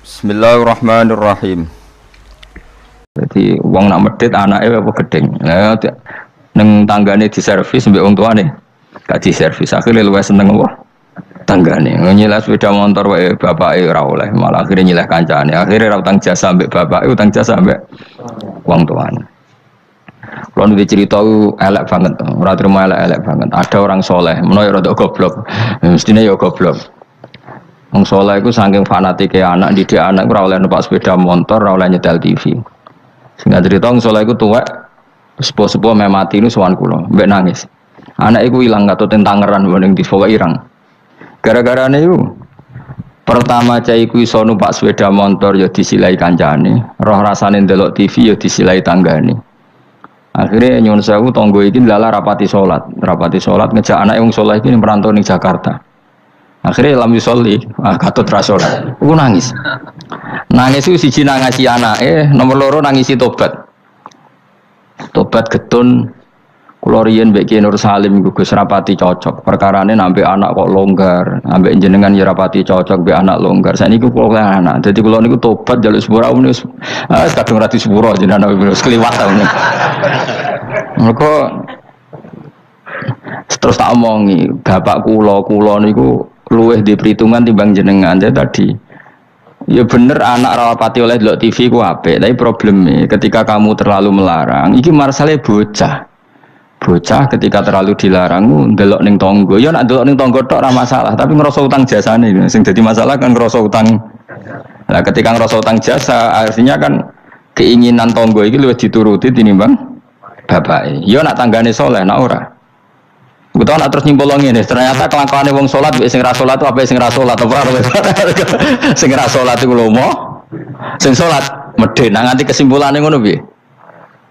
Bismillahirrahmanirrahim. Jadi wong nak medhit anake apa gedeng. Lah ning tanggane diservis mbek wong tuane. Gak diservis. Akhire luwih seneng apa? Tanggane. Nyileh sepeda motor wae bapake ora oleh, malah akhire nyileh kancane. Akhire ra utang jasa mbek bapake, utang jasa mbek wong tuane. Kalau nanti cerita itu elek banget, ora terima elek banget. Ada orang soleh, menawa rada goblok. Mestine ya goblok. Wong saleh iku saking fanatike anak didik anak ora oleh numpak sepeda motor, ora oleh nyetel TV. Singkat cerita wong saleh iku tuwek sepuh-sepuh meh mati niku sowan kula, mbek nangis. Anak iku ilang katut tangeran ning difoke irang. Gara-garane iku pertama cah iku iso numpak sepeda motor ya disilai kancane, roh rasane ndelok TV ya disilai tanggane. Akhirnya nyuwun sewu tangga iki lala rapati salat ngejak anake wong saleh iki merantau ning Jakarta. Akhirnya lam yusolli, katut rasolat. Aku nangis. Nangis itu siji nangisi anak, nomor loro nangisi tobat. Tobat getun. Kulo riyen mbek Ki Nur Salim Gus rapati cocok. Perkarane nambe anak kok longgar, ambek jenengan ya rapati cocok mbek anak longgar. Saniki kulo anak. Dadi kulo niku tobat njaluk sepura wis kadung rati sepura jenengan wis kliwat ta ngono. Mergo terus tak omongi, bapak kulo niku luweh di perhitungan timbang jenengan aja tadi. Ya bener anak rapati oleh delok TV ku apik, tapi problemnya ketika kamu terlalu melarang, iki masalah bocah. Bocah ketika terlalu dilarang ndelok ning tangga. Ya nek ndelok ning tangga tok ora masalah, tapi ngrasa utang jasane sing dadi masalah kan ngrasa utang. Nah, ketika ngrasa utang jasa artinya kan keinginan tangga iki luwih dituruti tinimbang bapake. Ya nek tanggane saleh nek ora. Betul nak terus nyimpul ngene, ternyata kelakuane wong salat mbek sing ra salat apa sing ra salat ora sing ra salat iku lomo, sing salat medhen. Nah nganti kesimpulane ngono piye?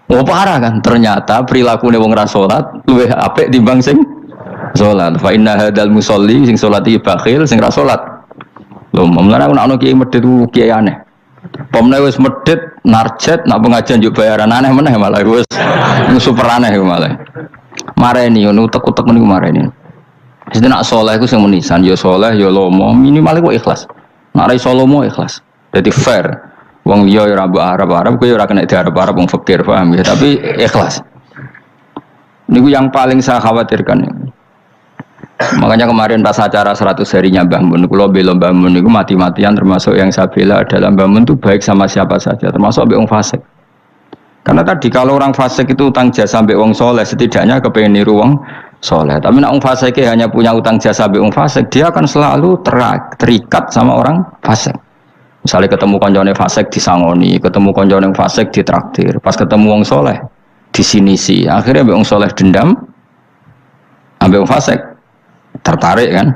Oh parah kan, ternyata prilakune wong ra salat luwih apik timbang sing salat. Fa inna hadzal musolli sing salat iki bakhil, sing ra salat lomo. Mulane ana kiai medhit ku kiai aneh. Pomne wis medhit narjet nak pengajian njuk bayaran aneh meneh malah wis super aneh malah. Mareni ngono utek-utek niku mareni. Wis nek saleh iku sing menisan ya saleh ya lomo, minimal iku ikhlas. Nek ra iso lomo ikhlas. Dadi fair. Wong liya ya ora mbok arep-arep kowe ora kena diarep-arep wong fakir, paham ya, tapi ikhlas. Niku yang paling saya khawatirkan. Makanya kemarin pas acara 100 harinya Mbah Mun, kula bela Mbah Mun niku mati-matian, termasuk yang saya bela adalah Mbah Mun itu baik sama siapa saja, termasuk mbek wong fasik. Karena tadi kalau orang fasik itu utang jasa mbek wong soleh, setidaknya kepengen niru wong soleh. Tapi nek wong fasik hanya punya utang jasa mbek wong fasik, dia akan selalu terikat sama orang fasik. Misalnya ketemu koncone fasik disangoni, ketemu koncone fasik ditraktir, pas ketemu wong soleh disinisi. Akhirnya mbek wong soleh dendam, ambek wong fasik tertarik kan.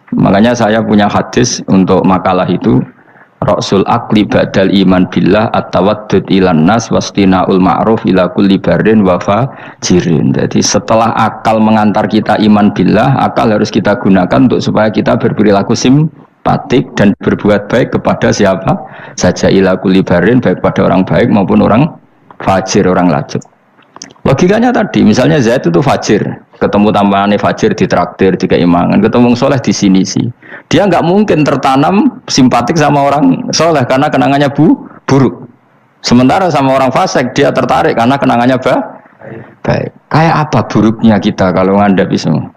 Makanya saya punya hadis untuk makalah itu. Rasul akli badal iman billah at-tawaddud ilan nas wastinaul ma'ruf ila kulli barin wa fajirin. Jadi setelah akal mengantar kita iman billah, akal harus kita gunakan untuk supaya kita berperilaku simpatik dan berbuat baik kepada siapa saja, ila kulli barin, baik pada orang baik maupun orang fajir, orang lajut. Logikanya tadi, misalnya Zaid itu fajir, ketemu tambahannya fajir ditraktir, dikeimangan, ketemu soleh di sini sih. Dia nggak mungkin tertanam simpatik sama orang soleh karena kenangannya buruk. Sementara sama orang fasik dia tertarik karena kenangannya baik. Kayak apa buruknya kita kalau ngandapi semua?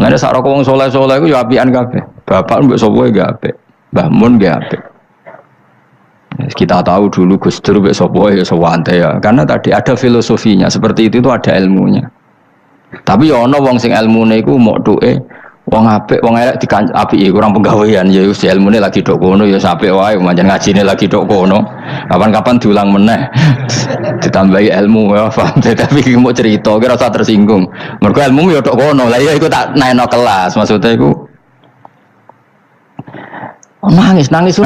Nggak ada sarok wong soleh itu ya apian kabeh. Bapak mbek sapa gak apik, Mbah Mun gak apik. Kita tahu dulu Gus Dur mbek sapa ya sawante ya. Karena tadi ada filosofinya, seperti itu ada ilmunya. Tapi ya ana wong sing ilmune iku mok duke wong apik, wong elek apike kurang penggawean ya wis ilmune lagi dok kono ya apik wae pancen ngajine lagi dok kono. Kapan-kapan diulang meneh. Ditambahi ilmu ya paham. Tapi mau cerita kira usah tersinggung. Mergo ilmu ya dok kono. Lah ya iku tak naikno kelas maksudnya iku. Nangis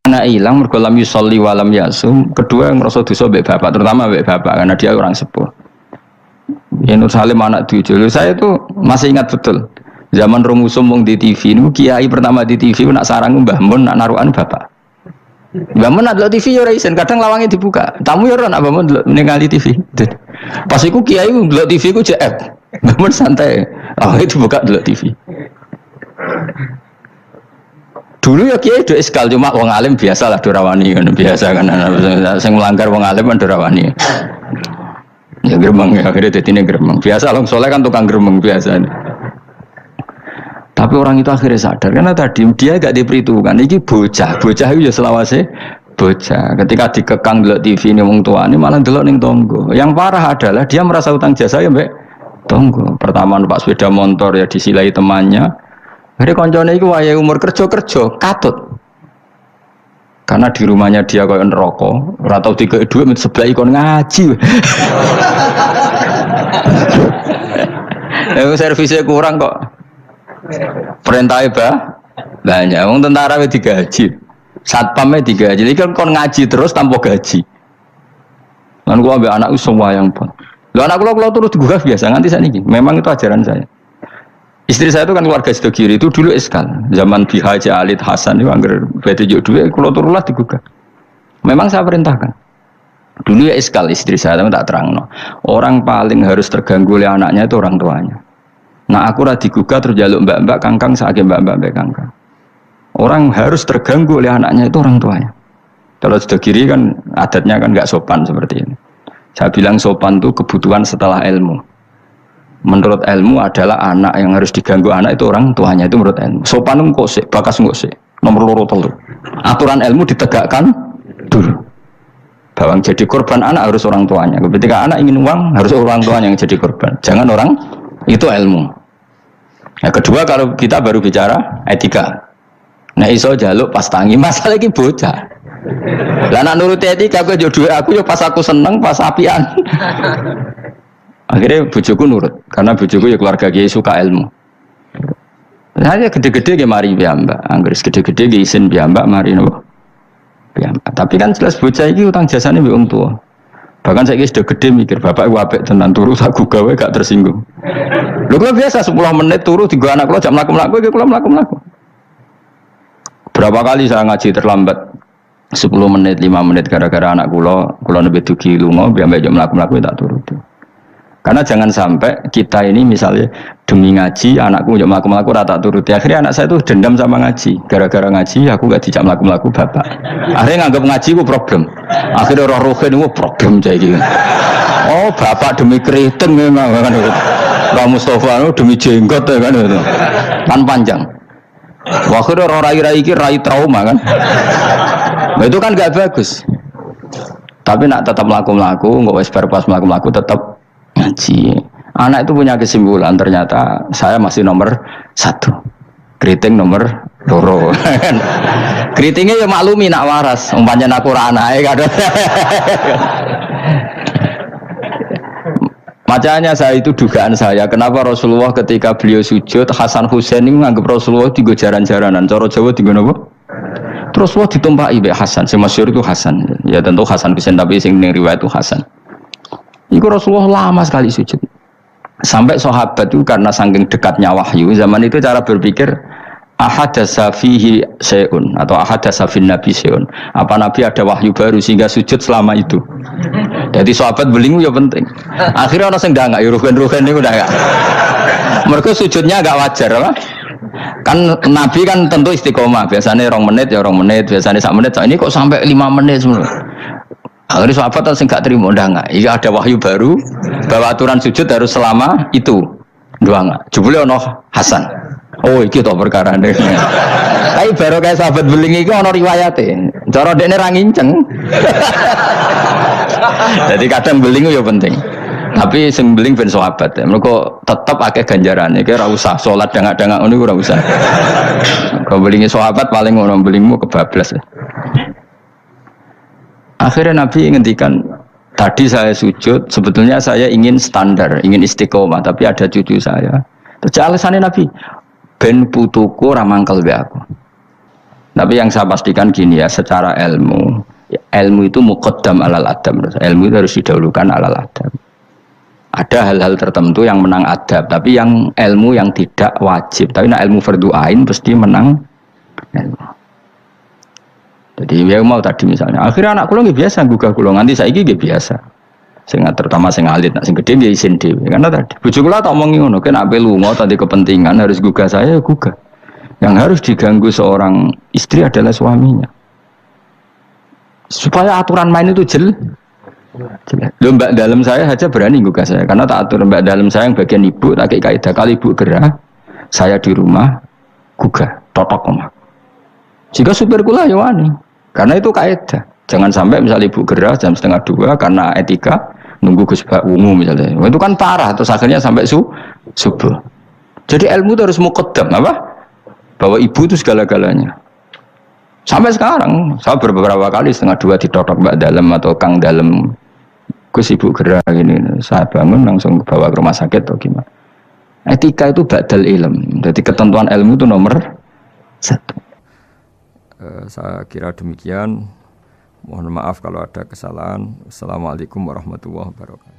anak hilang mergo lam yusolli wa lam yasum. Kedua yang ngrasa dosa mbek bapak, terutama mbek bapak karena dia orang sepuh. Ya Nur Salim anak tujuh. Saya itu masih ingat betul. Zaman rumusum wong di TV niku kiai pertama di TV nak sarang Mbah Mun nak narukan bapak. Mbah Mun nak delok TV yo ora isen, kadang lawangnya dibuka. Tamu yo ora nak Mbah Mun delok ningali TV. Pas iku kiai delok TV ku JF. Mbah Mun santai. Lawangnya dibuka delok TV. Dulu ya kiai do iskal cuma wong alim biasa lah dorawani kan biasa kan sing melanggar wong alim kan dorawani. Ya gremeng ya akhirnya dadine gremeng. Biasa long soleh kan tukang gremeng biasa. Tapi orang itu akhirnya sadar karena tadi dia gak diperhitungkan. Iki bocah itu ya selawase bocah. Ketika dikekang delok TV ini wong tuane malah delok ning tonggo. Yang parah adalah dia merasa utang jasa ya mbek tonggo. Pertama numpak sepeda motor ya disilai temannya. Hari koncone iku wayahe umur kerja katut. Karena di rumahnya dia koyo neraka, ora tau dikek dhuwit met sebelah ikon ngaji. Servisnya kurang kok. Perintahnya banyak. Wong tentara wis digaji. Satpamnya digaji. Iki kon ngaji terus tanpa gaji. Lan gua ambek anakku semua yang pun. Lho anak kula turut digugah biasa nganti sakniki. Memang itu ajaran saya. Istri saya itu kan keluarga sido kiri itu dulu iskal. Zaman Bihaji Alid Hasan itu anggar bete juk duwe kula turulah digugah. Memang saya perintahkan. Dulu ya iskal istri saya tapi tak terangno. Orang paling harus terganggu oleh anaknya itu orang tuanya. Nah aku ra digugah terus jaluk mbak-mbak kangkang saking mbak-mbak kangkang. Orang harus terganggu oleh anaknya itu orang tuanya. Kalau sido kiri kan adatnya kan enggak sopan seperti ini. Saya bilang sopan itu kebutuhan setelah ilmu. Menurut ilmu adalah anak yang harus diganggu anak itu orang tuanya itu menurut ilmu. Sopan kok sih, bakas kok sih. Nomor loro telu. Aturan ilmu ditegakkan dulu. Bahwa jadi korban anak harus orang tuanya. Ketika anak ingin uang harus orang tuanya yang jadi korban. Jangan orang itu ilmu. Nah, kedua kalau kita baru bicara etika. Nah iso jaluk pas tangi masalah iki bocah. Lah nak nuruti etika aku yo duwe aku yo pas aku seneng pas apian. Akhirnya bojoku nurut, karena bojoku ya keluarga kiai suka ilmu. Nah, ya gede-gede ge mari piyambak, anggere gede-gede ge isin piyambak mari nopo. Piyambak. Tapi kan jelas bocah iki utang jasane mbek wong tua. Bahkan saiki sudah gede mikir bapak ku apik tenan turu tak gawe gak tersinggung. Lho kok biasa 10 menit turu digo anak kula jam mlaku-mlaku iki kula mlaku-mlaku. Berapa kali saya ngaji terlambat 10 menit, 5 menit gara-gara anak kula nembe dugi lunga piyambak jam mlaku-mlaku tak turuti. Karena jangan sampai kita ini misalnya demi ngaji anakku jam melaku rata turuti akhirnya anak saya itu dendam sama ngaji gara-gara ngaji aku gak dijak melaku bapak akhirnya nganggap ngaji itu problem akhirnya roh rohin itu problem jadi oh bapak demi keriting memang kan Pak Mustafa demi jenggot kan itu kan panjang akhirnya roh rai-rai ini rai trauma kan nah, itu kan gak bagus tapi nak tetap melaku nggak wes pas melaku tetap ngaji. Anak itu punya kesimpulan ternyata saya masih nomor 1. Keriting nomor 2. Keritingnya ya maklumi nak waras. Umpamanya aku ora anake kadang. Makanya saya itu dugaan saya kenapa Rasulullah ketika beliau sujud Hasan Husain ini menganggap Rasulullah tiga jaran-jaranan. Cara Jawa tiga napa? Terus Rasulullah ditumpaki mbek Hasan. Sing masyhur itu Hasan. Ya tentu Hasan Husain tapi sing ning riwayat itu Hasan. Itu Rasulullah lama sekali sujud. Sampai sahabat itu karena saking dekatnya wahyu, zaman itu cara berpikir ahadasa fihi syai'un atau ahadasa fin nabi syai'un. Apa nabi ada wahyu baru sehingga sujud selama itu. Jadi sahabat belingu ya penting. Akhirnya orang sing ndangak ya rugen-rugen niku ndangak. Mergo sujudnya agak wajar apa? Kan nabi kan tentu istiqomah, biasanya 2 menit ya 2 menit, biasanya 1 menit. Ini kok sampai 5 menit semua. Akhirnya sahabat sing gak terima ndak iya ada wahyu baru bahwa aturan sujud harus selama itu. Doang. Jebule ono Hasan. Oh iki to perkara ne. Tapi baru kayak sahabat beling iki ono riwayate. Cara dekne ra nginceng. Jadi kadang beling ya penting. Tapi sing beling ben sahabat. Mergo tetep akeh ganjarane. Iki ora usah salat dangak-dangak ngono ora usah. Kalau belingi sahabat paling ngono belingmu kebablas. Akhirnya Nabi ngendikan tadi saya sujud sebetulnya saya ingin standar ingin istiqomah tapi ada cucu saya terus alasannya Nabi ben putuku ramangkel be aku tapi yang saya pastikan gini ya secara ilmu itu muqaddam alal adab ilmu itu harus didahulukan alal adab ada hal-hal tertentu yang menang adab tapi yang ilmu yang tidak wajib tapi nah ilmu fardu ain pasti menang ilmu. Jadi dia mau tadi misalnya, akhirnya anak kula nggih biasa gugah kula nganti saiki nggih biasa. Sing terutama sing alit, sing gede nggih isin dhewe. Karena tadi bojo kula tak omongi ngono, nek ape lunga tadi kepentingan harus gugah saya gugah. Yang harus diganggu seorang istri adalah suaminya. Supaya aturan main itu jelas. Loh, mbak dalam saya saja berani gugah saya, karena tak atur mbak dalam saya yang bagian ibu, tak kaidah kali ibu gerah, saya di rumah gugah, totok omah. Jika supir kula ya wani, karena itu kaidah. Jangan sampai misalnya ibu gerah jam 1:30 karena etika nunggu Gus Bak Wungu misalnya, itu kan parah. Terus akhirnya sampai subuh. Jadi ilmu itu harus muqaddam apa? Bahwa ibu itu segala-galanya. Sampai sekarang, saya beberapa kali 1:30 ditotok mbak dalam atau kang dalam. Gus ibu gerak gini, saya bangun langsung bawa ke rumah sakit atau gimana. Etika itu badal ilm, jadi ketentuan ilmu itu nomor 1. Saya kira demikian. Mohon maaf kalau ada kesalahan. Assalamualaikum warahmatullahi wabarakatuh.